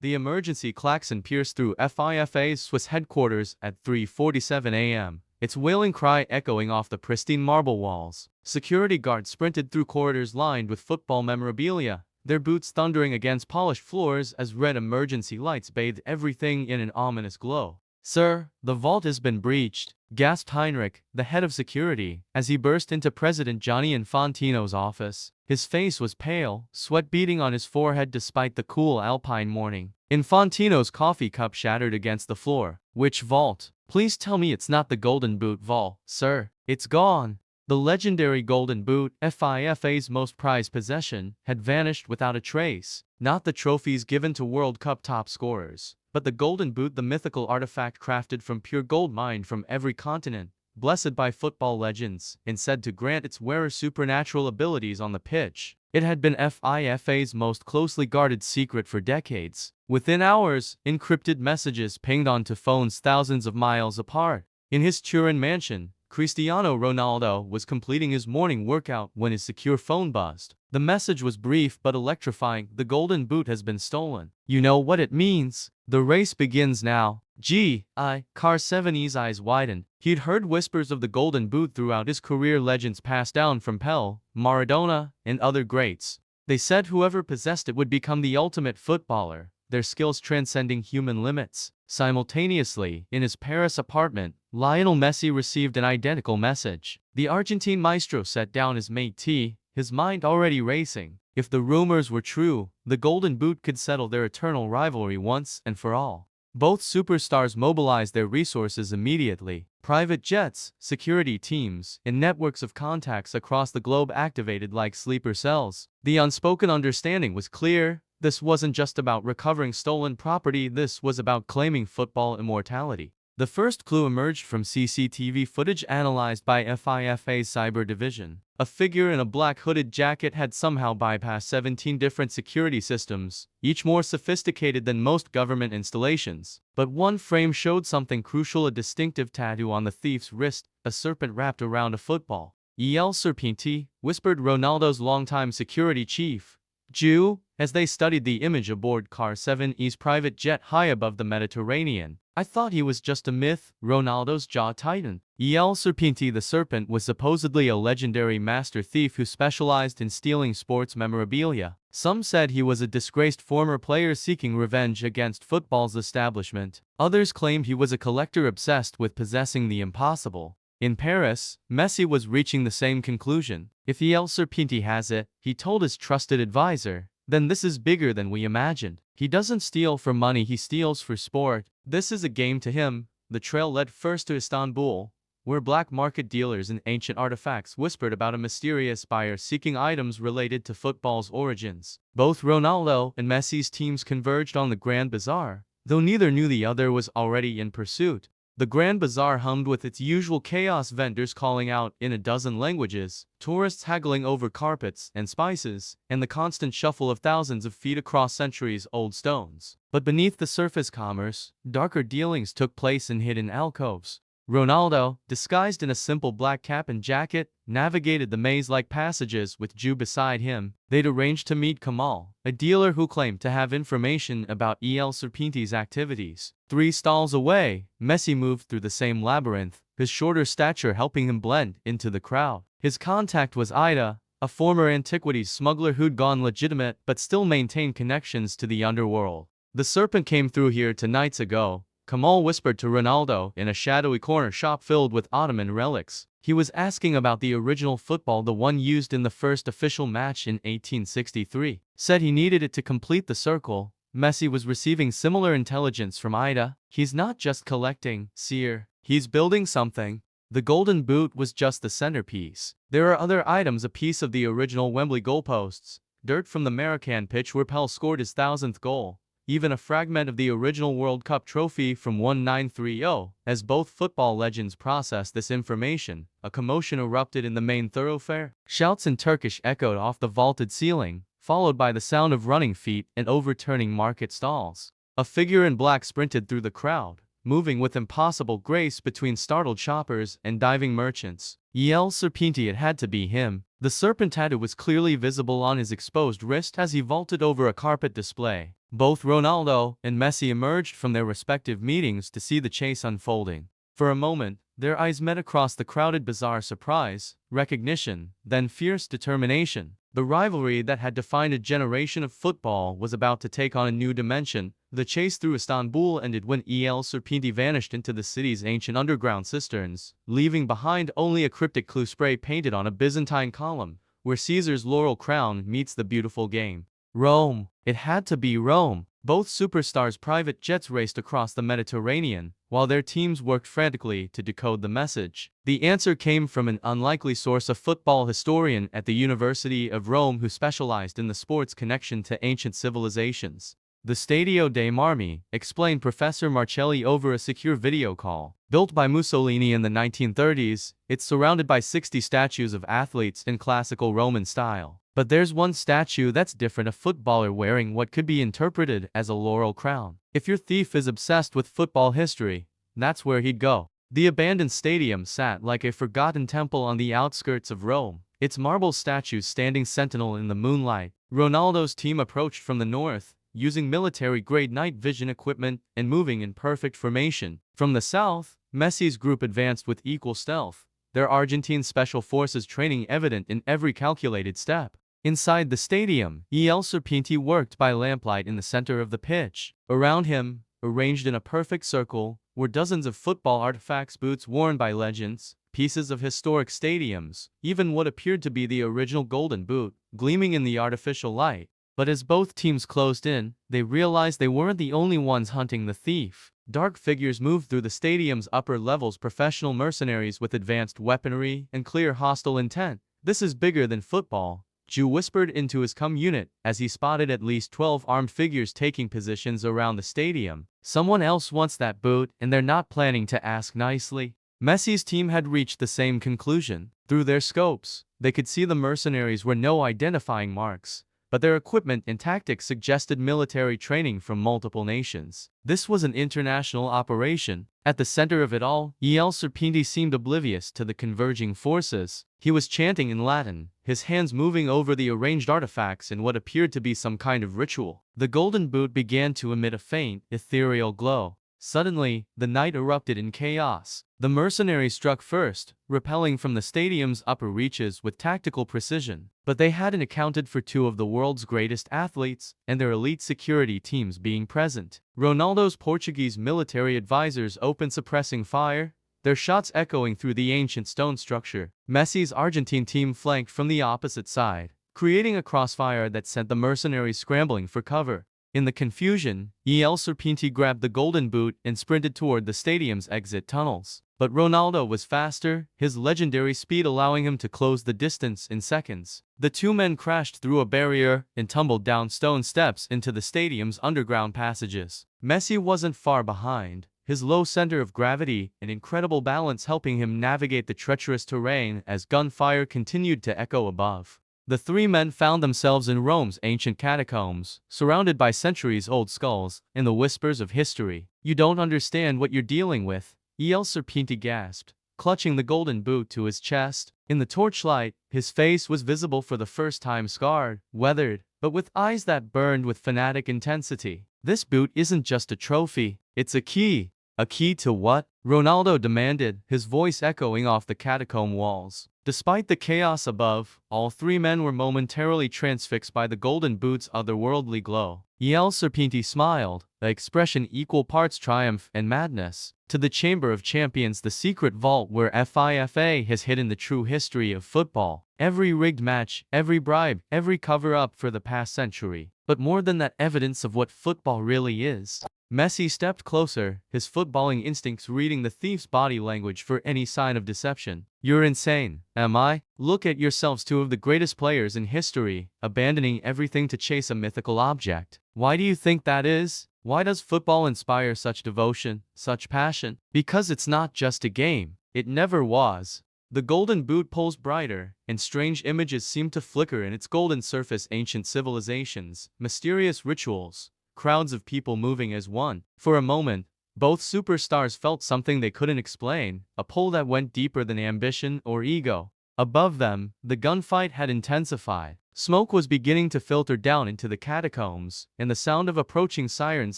The emergency klaxon pierced through FIFA's Swiss headquarters at 3:47 a.m., its wailing cry echoing off the pristine marble walls. Security guards sprinted through corridors lined with football memorabilia, their boots thundering against polished floors as red emergency lights bathed everything in an ominous glow. "Sir, the vault has been breached," gasped Heinrich, the head of security, as he burst into President Gianni Infantino's office. His face was pale, sweat beading on his forehead despite the cool alpine morning. Infantino's coffee cup shattered against the floor. "Which vault? Please tell me it's not the Golden Boot vault, sir. It's gone." The legendary Golden Boot, FIFA's most prized possession, had vanished without a trace. Not the trophies given to World Cup top scorers, but the Golden Boot, the mythical artifact crafted from pure gold mined from every continent, blessed by football legends, and said to grant its wearer supernatural abilities on the pitch. It had been FIFA's most closely guarded secret for decades. Within hours, encrypted messages pinged onto phones thousands of miles apart. In his Turin mansion, Cristiano Ronaldo was completing his morning workout when his secure phone buzzed. The message was brief but electrifying. "The Golden Boot has been stolen. You know what it means. The race begins now." Car7's eyes widened. He'd heard whispers of the Golden Boot throughout his career, legends passed down from Pele, Maradona, and other greats. They said whoever possessed it would become the ultimate footballer, their skills transcending human limits. Simultaneously, in his Paris apartment, Lionel Messi received an identical message. The Argentine maestro set down his mate tea, his mind already racing. If the rumors were true, the Golden Boot could settle their eternal rivalry once and for all. Both superstars mobilized their resources immediately. Private jets, security teams, and networks of contacts across the globe activated like sleeper cells. The unspoken understanding was clear. This wasn't just about recovering stolen property, this was about claiming football immortality. The first clue emerged from CCTV footage analyzed by FIFA's cyber division. A figure in a black hooded jacket had somehow bypassed 17 different security systems, each more sophisticated than most government installations. But one frame showed something crucial: a distinctive tattoo on the thief's wrist, a serpent wrapped around a football. "El Serpente," whispered Ronaldo's longtime security chief, Jew, as they studied the image aboard Car7's private jet high above the Mediterranean. "I thought he was just a myth." Ronaldo's jaw tightened. El Serpente, the serpent, was supposedly a legendary master thief who specialized in stealing sports memorabilia. Some said he was a disgraced former player seeking revenge against football's establishment. Others claimed he was a collector obsessed with possessing the impossible. In Paris, Messi was reaching the same conclusion. "If El Serpente has it," he told his trusted advisor, "then this is bigger than we imagined. He doesn't steal for money, he steals for sport. This is a game to him." The trail led first to Istanbul, where black market dealers in ancient artifacts whispered about a mysterious buyer seeking items related to football's origins. Both Ronaldo and Messi's teams converged on the Grand Bazaar, though neither knew the other was already in pursuit. The Grand Bazaar hummed with its usual chaos, vendors calling out in a dozen languages, tourists haggling over carpets and spices, and the constant shuffle of thousands of feet across centuries-old stones. But beneath the surface commerce, darker dealings took place in hidden alcoves. Ronaldo, disguised in a simple black cap and jacket, navigated the maze-like passages with Jew beside him. They'd arranged to meet Kamal, a dealer who claimed to have information about El Serpente's activities. 3 stalls away, Messi moved through the same labyrinth, his shorter stature helping him blend into the crowd. His contact was Ida, a former antiquities smuggler who'd gone legitimate but still maintained connections to the underworld. "The serpent came through here 2 nights ago," Kamal whispered to Ronaldo in a shadowy corner shop filled with Ottoman relics. He was asking about the original football, the one used in the first official match in 1863. Said he needed it to complete the circle. Messi was receiving similar intelligence from Ida. "He's not just collecting, Seer. He's building something." The Golden Boot was just the centerpiece. There are other items: a piece of the original Wembley goalposts, dirt from the Maracana pitch where Pele scored his 1000th goal, even a fragment of the original World Cup trophy from 1930. As both football legends processed this information, a commotion erupted in the main thoroughfare. Shouts in Turkish echoed off the vaulted ceiling, followed by the sound of running feet and overturning market stalls. A figure in black sprinted through the crowd, moving with impossible grace between startled shoppers and diving merchants. El Serpente, it had to be him. The serpent tattoo was clearly visible on his exposed wrist as he vaulted over a carpet display. Both Ronaldo and Messi emerged from their respective meetings to see the chase unfolding. For a moment, their eyes met across the crowded bazaar. Surprise, recognition, then fierce determination. The rivalry that had defined a generation of football was about to take on a new dimension. The chase through Istanbul ended when El Serpenti vanished into the city's ancient underground cisterns, leaving behind only a cryptic clue spray painted on a Byzantine column, where Caesar's laurel crown meets the beautiful game. Rome. It had to be Rome. Both superstars' private jets raced across the Mediterranean, while their teams worked frantically to decode the message. The answer came from an unlikely source, a football historian at the University of Rome who specialized in the sport's connection to ancient civilizations. The Stadio dei Marmi, explained Professor Marcelli over a secure video call. Built by Mussolini in the 1930s, it's surrounded by 60 statues of athletes in classical Roman style. But there's one statue that's different, a footballer wearing what could be interpreted as a laurel crown. If your thief is obsessed with football history, that's where he'd go. The abandoned stadium sat like a forgotten temple on the outskirts of Rome, its marble statues standing sentinel in the moonlight. Ronaldo's team approached from the north, using military-grade night vision equipment and moving in perfect formation. From the south, Messi's group advanced with equal stealth, their Argentine special forces training evident in every calculated step. Inside the stadium, El Serpenti worked by lamplight in the center of the pitch. Around him, arranged in a perfect circle, were dozens of football artifacts, boots worn by legends, pieces of historic stadiums, even what appeared to be the original golden boot, gleaming in the artificial light. But as both teams closed in, they realized they weren't the only ones hunting the thief. Dark figures moved through the stadium's upper levels, professional mercenaries with advanced weaponry and clear hostile intent. "This is bigger than football," Ju whispered into his unit as he spotted at least 12 armed figures taking positions around the stadium. "Someone else wants that boot, and they're not planning to ask nicely." Messi's team had reached the same conclusion. Through their scopes, they could see the mercenaries were no identifying marks, but their equipment and tactics suggested military training from multiple nations. This was an international operation. At the center of it all, El Serpenti seemed oblivious to the converging forces. He was chanting in Latin, his hands moving over the arranged artifacts in what appeared to be some kind of ritual. The golden boot began to emit a faint, ethereal glow. Suddenly, the night erupted in chaos. The mercenaries struck first, rappelling from the stadium's upper reaches with tactical precision. But they hadn't accounted for two of the world's greatest athletes and their elite security teams being present. Ronaldo's Portuguese military advisors opened suppressing fire, their shots echoing through the ancient stone structure. Messi's Argentine team flanked from the opposite side, creating a crossfire that sent the mercenaries scrambling for cover. In the confusion, El Serpenti grabbed the golden boot and sprinted toward the stadium's exit tunnels. But Ronaldo was faster, his legendary speed allowing him to close the distance in seconds. The two men crashed through a barrier and tumbled down stone steps into the stadium's underground passages. Messi wasn't far behind, his low center of gravity and incredible balance helping him navigate the treacherous terrain as gunfire continued to echo above. The three men found themselves in Rome's ancient catacombs, surrounded by centuries-old skulls and the whispers of history. "You don't understand what you're dealing with," El Serpenti gasped, clutching the golden boot to his chest. In the torchlight, his face was visible for the first time, scarred, weathered, but with eyes that burned with fanatic intensity. "This boot isn't just a trophy, it's a key." "A key to what?" Ronaldo demanded, his voice echoing off the catacomb walls. Despite the chaos above, all three men were momentarily transfixed by the golden boot's otherworldly glow. El Serpenti smiled, the expression equal parts triumph and madness. "To the Chamber of Champions, the secret vault where FIFA has hidden the true history of football. Every rigged match, every bribe, every cover-up for the past century. But more than that, evidence of what football really is." Messi stepped closer, his footballing instincts reading the thief's body language for any sign of deception. "You're insane, am I? Look at yourselves, two of the greatest players in history, abandoning everything to chase a mythical object. Why do you think that is? Why does football inspire such devotion, such passion? Because it's not just a game. It never was." The golden boot pulsed brighter, and strange images seemed to flicker in its golden surface. Ancient civilizations, mysterious rituals, crowds of people moving as one. For a moment, both superstars felt something they couldn't explain, a pull that went deeper than ambition or ego. Above them, the gunfight had intensified. Smoke was beginning to filter down into the catacombs, and the sound of approaching sirens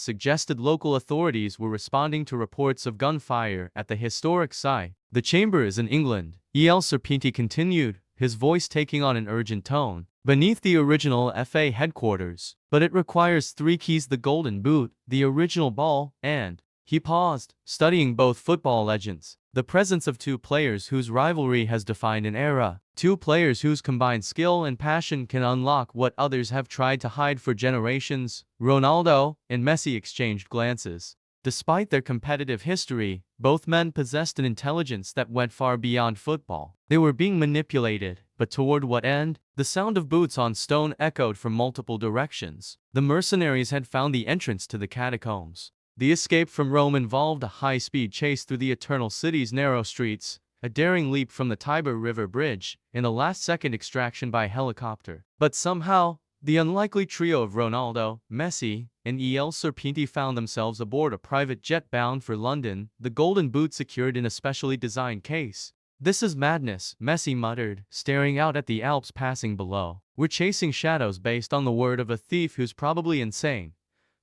suggested local authorities were responding to reports of gunfire at the historic site. The chamber is in England, E.L. Serpenti continued, his voice taking on an urgent tone, beneath the original FA headquarters. But it requires 3 keys: the golden boot, the original ball, and... He paused, studying both football legends. The presence of 2 players whose rivalry has defined an era. 2 players whose combined skill and passion can unlock what others have tried to hide for generations. Ronaldo and Messi exchanged glances. Despite their competitive history, both men possessed an intelligence that went far beyond football. They were being manipulated, but toward what end? The sound of boots on stone echoed from multiple directions. The mercenaries had found the entrance to the catacombs. The escape from Rome involved a high-speed chase through the Eternal City's narrow streets, a daring leap from the Tiber River Bridge, and a last-second extraction by helicopter. But somehow, the unlikely trio of Ronaldo, Messi, and E.L. Serpenti found themselves aboard a private jet bound for London, the golden boot secured in a specially designed case. "This is madness," Messi muttered, staring out at the Alps passing below. "We're chasing shadows based on the word of a thief who's probably insane."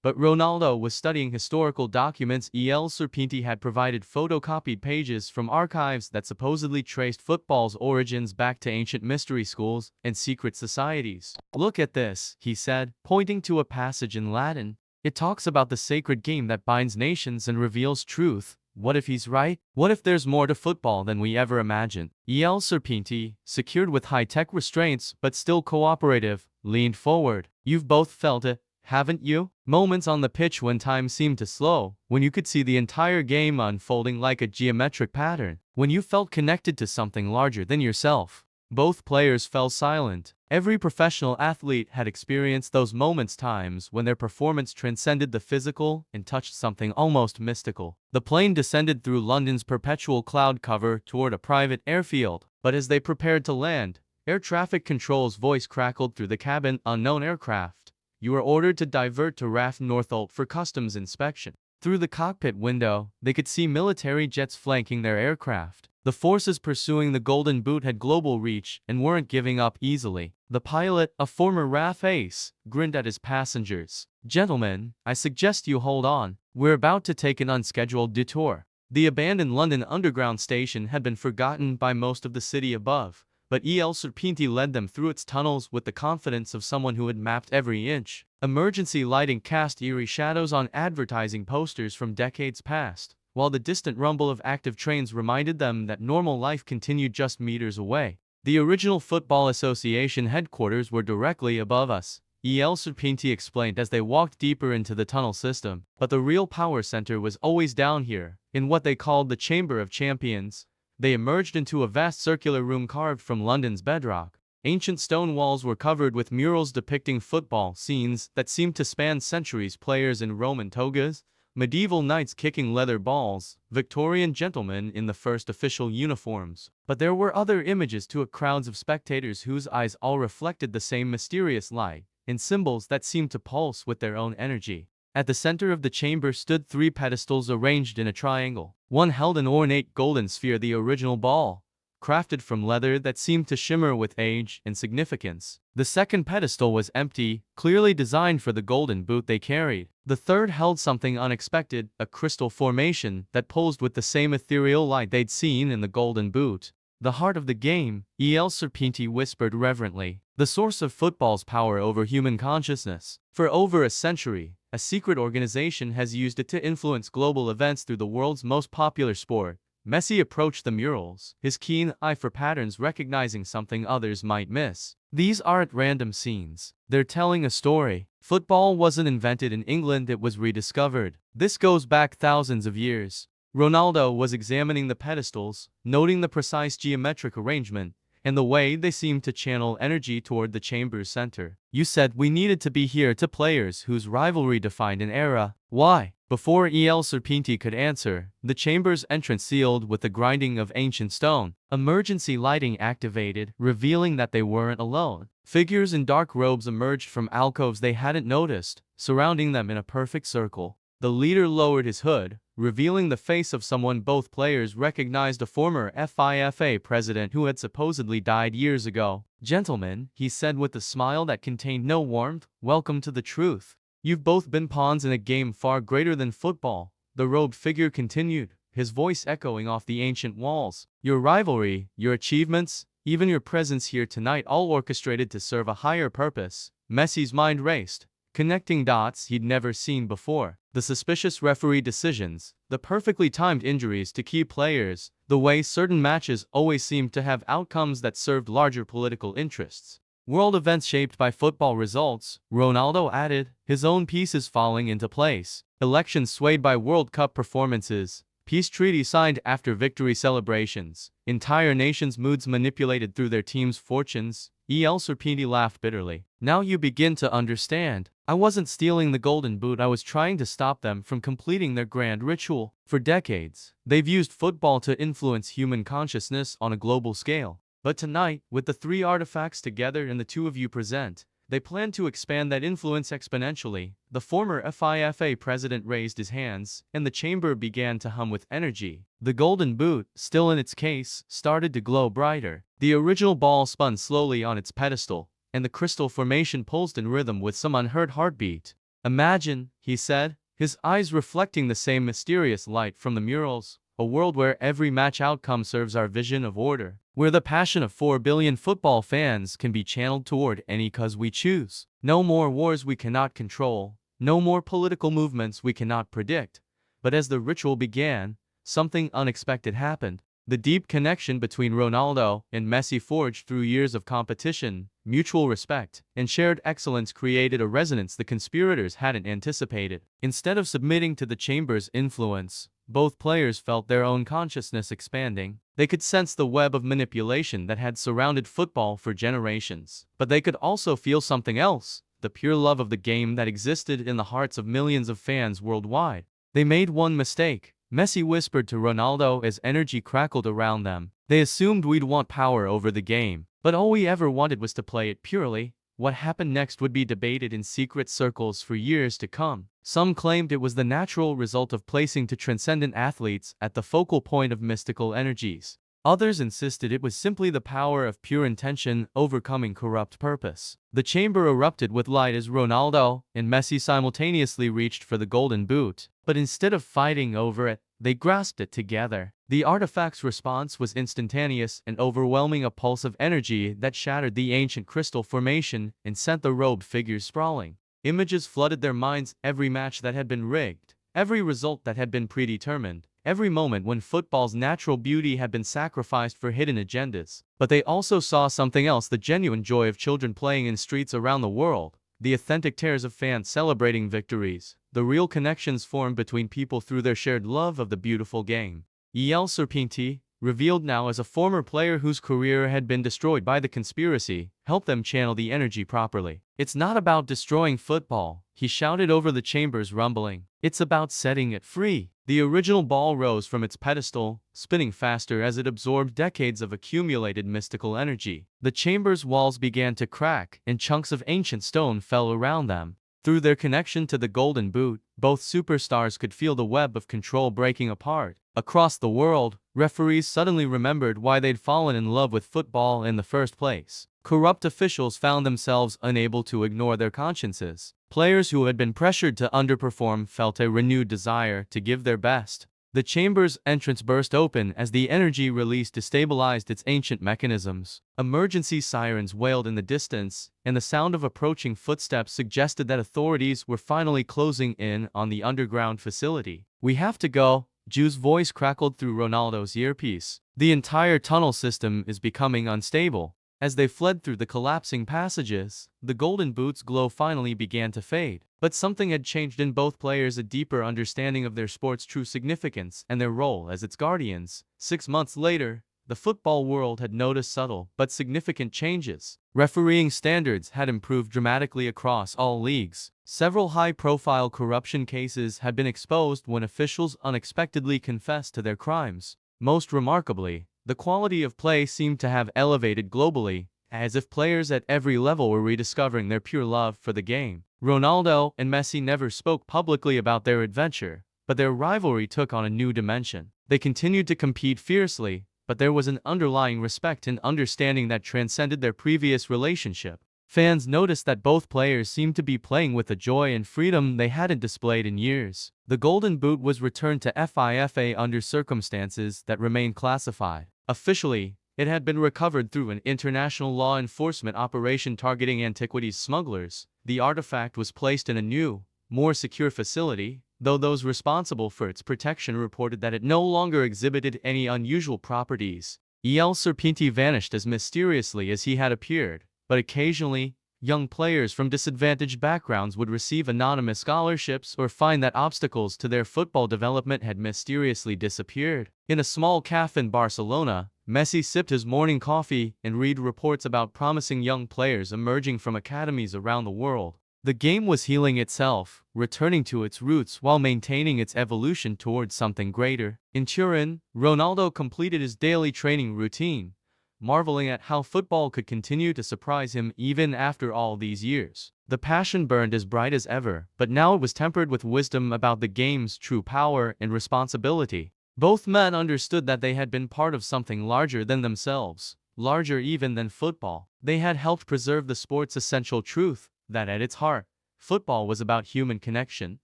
But Ronaldo was studying historical documents. E.L. Serpenti had provided photocopied pages from archives that supposedly traced football's origins back to ancient mystery schools and secret societies. "Look at this," he said, pointing to a passage in Latin. "It talks about the sacred game that binds nations and reveals truth. What if he's right? What if there's more to football than we ever imagined?" E.L. Serpenti, secured with high-tech restraints but still cooperative, leaned forward. "You've both felt it, haven't you? Moments on the pitch when time seemed to slow, when you could see the entire game unfolding like a geometric pattern, when you felt connected to something larger than yourself." Both players fell silent. Every professional athlete had experienced those moments, times when their performance transcended the physical and touched something almost mystical. The plane descended through London's perpetual cloud cover toward a private airfield, but as they prepared to land, air traffic control's voice crackled through the cabin. "Unknown aircraft. You are ordered to divert to RAF Northolt for customs inspection." Through the cockpit window, they could see military jets flanking their aircraft. The forces pursuing the golden boot had global reach and weren't giving up easily. The pilot, a former RAF ace, grinned at his passengers. "Gentlemen, I suggest you hold on. We're about to take an unscheduled detour." The abandoned London Underground station had been forgotten by most of the city above, but E.L. Serpenti led them through its tunnels with the confidence of someone who had mapped every inch. Emergency lighting cast eerie shadows on advertising posters from decades past, while the distant rumble of active trains reminded them that normal life continued just meters away. "The original Football Association headquarters were directly above us," E.L. Serpenti explained as they walked deeper into the tunnel system. "But the real power center was always down here, in what they called the Chamber of Champions." They emerged into a vast circular room carved from London's bedrock. Ancient stone walls were covered with murals depicting football scenes that seemed to span centuries: players in Roman togas, medieval knights kicking leather balls, Victorian gentlemen in the first official uniforms. But there were other images too, crowds of spectators whose eyes all reflected the same mysterious light, and symbols that seemed to pulse with their own energy. At the center of the chamber stood 3 pedestals arranged in a triangle. One held an ornate golden sphere, the original ball, crafted from leather that seemed to shimmer with age and significance. The second pedestal was empty, clearly designed for the golden boot they carried. The third held something unexpected, a crystal formation that pulsed with the same ethereal light they'd seen in the golden boot. "The heart of the game," E.L. Serpenti whispered reverently. "The source of football's power over human consciousness. For over a century, a secret organization has used it to influence global events through the world's most popular sport." Messi approached the murals, his keen eye for patterns recognizing something others might miss. "These aren't random scenes. They're telling a story. Football wasn't invented in England, it was rediscovered. This goes back thousands of years." Ronaldo was examining the pedestals, noting the precise geometric arrangement, and the way they seemed to channel energy toward the chamber's center. "You said we needed to be here to players whose rivalry defined an era. Why?" Before E.L. Serpenti could answer, the chamber's entrance sealed with the grinding of ancient stone. Emergency lighting activated, revealing that they weren't alone. Figures in dark robes emerged from alcoves they hadn't noticed, surrounding them in a perfect circle. The leader lowered his hood, revealing the face of someone both players recognized, a former FIFA president who had supposedly died years ago. "Gentlemen," he said with a smile that contained no warmth, "welcome to the truth. You've both been pawns in a game far greater than football." The robed figure continued, his voice echoing off the ancient walls. "Your rivalry, your achievements, even your presence here tonight, all orchestrated to serve a higher purpose." Messi's mind raced, connecting dots he'd never seen before. The suspicious referee decisions, the perfectly timed injuries to key players, the way certain matches always seemed to have outcomes that served larger political interests. World events shaped by football results, Ronaldo added, his own pieces falling into place. Elections swayed by World Cup performances, peace treaties signed after victory celebrations, entire nations' moods manipulated through their team's fortunes. El Serpenti laughed bitterly. "Now you begin to understand. I wasn't stealing the golden boot, I was trying to stop them from completing their grand ritual." For decades, they've used football to influence human consciousness on a global scale. But tonight, with the three artifacts together and the two of you present, they plan to expand that influence exponentially. The former FIFA president raised his hands, and the chamber began to hum with energy. The golden boot, still in its case, started to glow brighter. The original ball spun slowly on its pedestal, and the crystal formation pulsed in rhythm with some unheard heartbeat. "Imagine," he said, his eyes reflecting the same mysterious light from the murals, "a world where every match outcome serves our vision of order, where the passion of 4 billion football fans can be channeled toward any cause we choose. No more wars we cannot control, no more political movements we cannot predict." But as the ritual began, something unexpected happened. The deep connection between Ronaldo and Messi, forged through years of competition, mutual respect, and shared excellence, created a resonance the conspirators hadn't anticipated. Instead of submitting to the chamber's influence, both players felt their own consciousness expanding. They could sense the web of manipulation that had surrounded football for generations. But they could also feel something else, the pure love of the game that existed in the hearts of millions of fans worldwide. They made one mistake, Messi whispered to Ronaldo as energy crackled around them. "They assumed we'd want power over the game, but all we ever wanted was to play it purely." What happened next would be debated in secret circles for years to come. Some claimed it was the natural result of placing two transcendent athletes at the focal point of mystical energies. Others insisted it was simply the power of pure intention overcoming corrupt purpose. The chamber erupted with light as Ronaldo and Messi simultaneously reached for the golden boot. But instead of fighting over it, they grasped it together. The artifact's response was instantaneous and overwhelming, a pulse of energy that shattered the ancient crystal formation and sent the robed figures sprawling. Images flooded their minds, every match that had been rigged, every result that had been predetermined, every moment when football's natural beauty had been sacrificed for hidden agendas. But they also saw something else, the genuine joy of children playing in streets around the world, the authentic tears of fans celebrating victories, the real connections formed between people through their shared love of the beautiful game. El Serpenti, revealed now as a former player whose career had been destroyed by the conspiracy, helped them channel the energy properly. "It's not about destroying football," he shouted over the chamber's rumbling. "It's about setting it free." The original ball rose from its pedestal, spinning faster as it absorbed decades of accumulated mystical energy. The chamber's walls began to crack, and chunks of ancient stone fell around them. Through their connection to the golden boot, both superstars could feel the web of control breaking apart. Across the world, referees suddenly remembered why they'd fallen in love with football in the first place. Corrupt officials found themselves unable to ignore their consciences. Players who had been pressured to underperform felt a renewed desire to give their best. The chamber's entrance burst open as the energy release destabilized its ancient mechanisms. Emergency sirens wailed in the distance, and the sound of approaching footsteps suggested that authorities were finally closing in on the underground facility. "We have to go," Ju's voice crackled through Ronaldo's earpiece. "The entire tunnel system is becoming unstable." As they fled through the collapsing passages, the golden boot's glow finally began to fade. But something had changed in both players, a deeper understanding of their sport's true significance and their role as its guardians. 6 months later, the football world had noticed subtle but significant changes. Refereeing standards had improved dramatically across all leagues. Several high-profile corruption cases had been exposed when officials unexpectedly confessed to their crimes. Most remarkably, the quality of play seemed to have elevated globally. as if players at every level were rediscovering their pure love for the game. Ronaldo and Messi never spoke publicly about their adventure, but their rivalry took on a new dimension. They continued to compete fiercely, but there was an underlying respect and understanding that transcended their previous relationship. Fans noticed that both players seemed to be playing with a joy and freedom they hadn't displayed in years. The Golden Boot was returned to FIFA under circumstances that remain classified. Officially, it had been recovered through an international law enforcement operation targeting antiquities smugglers. The artifact was placed in a new, more secure facility, though those responsible for its protection reported that it no longer exhibited any unusual properties. El Serpente vanished as mysteriously as he had appeared, but occasionally, young players from disadvantaged backgrounds would receive anonymous scholarships or find that obstacles to their football development had mysteriously disappeared. In a small cafe in Barcelona, Messi sipped his morning coffee and read reports about promising young players emerging from academies around the world. The game was healing itself, returning to its roots while maintaining its evolution towards something greater. In Turin, Ronaldo completed his daily training routine, marveling at how football could continue to surprise him even after all these years. The passion burned as bright as ever, but now it was tempered with wisdom about the game's true power and responsibility. Both men understood that they had been part of something larger than themselves, larger even than football. They had helped preserve the sport's essential truth, that at its heart, football was about human connection,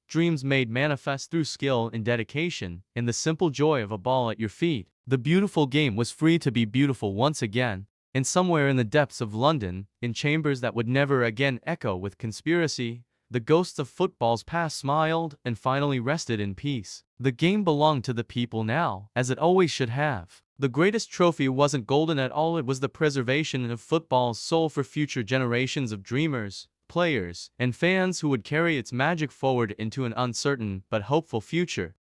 dreams made manifest through skill and dedication, and the simple joy of a ball at your feet. The beautiful game was free to be beautiful once again, and somewhere in the depths of London, in chambers that would never again echo with conspiracy, the ghosts of football's past smiled and finally rested in peace. The game belonged to the people now, as it always should have. The greatest trophy wasn't golden at all, it was the preservation of football's soul for future generations of dreamers, players, and fans who would carry its magic forward into an uncertain but hopeful future.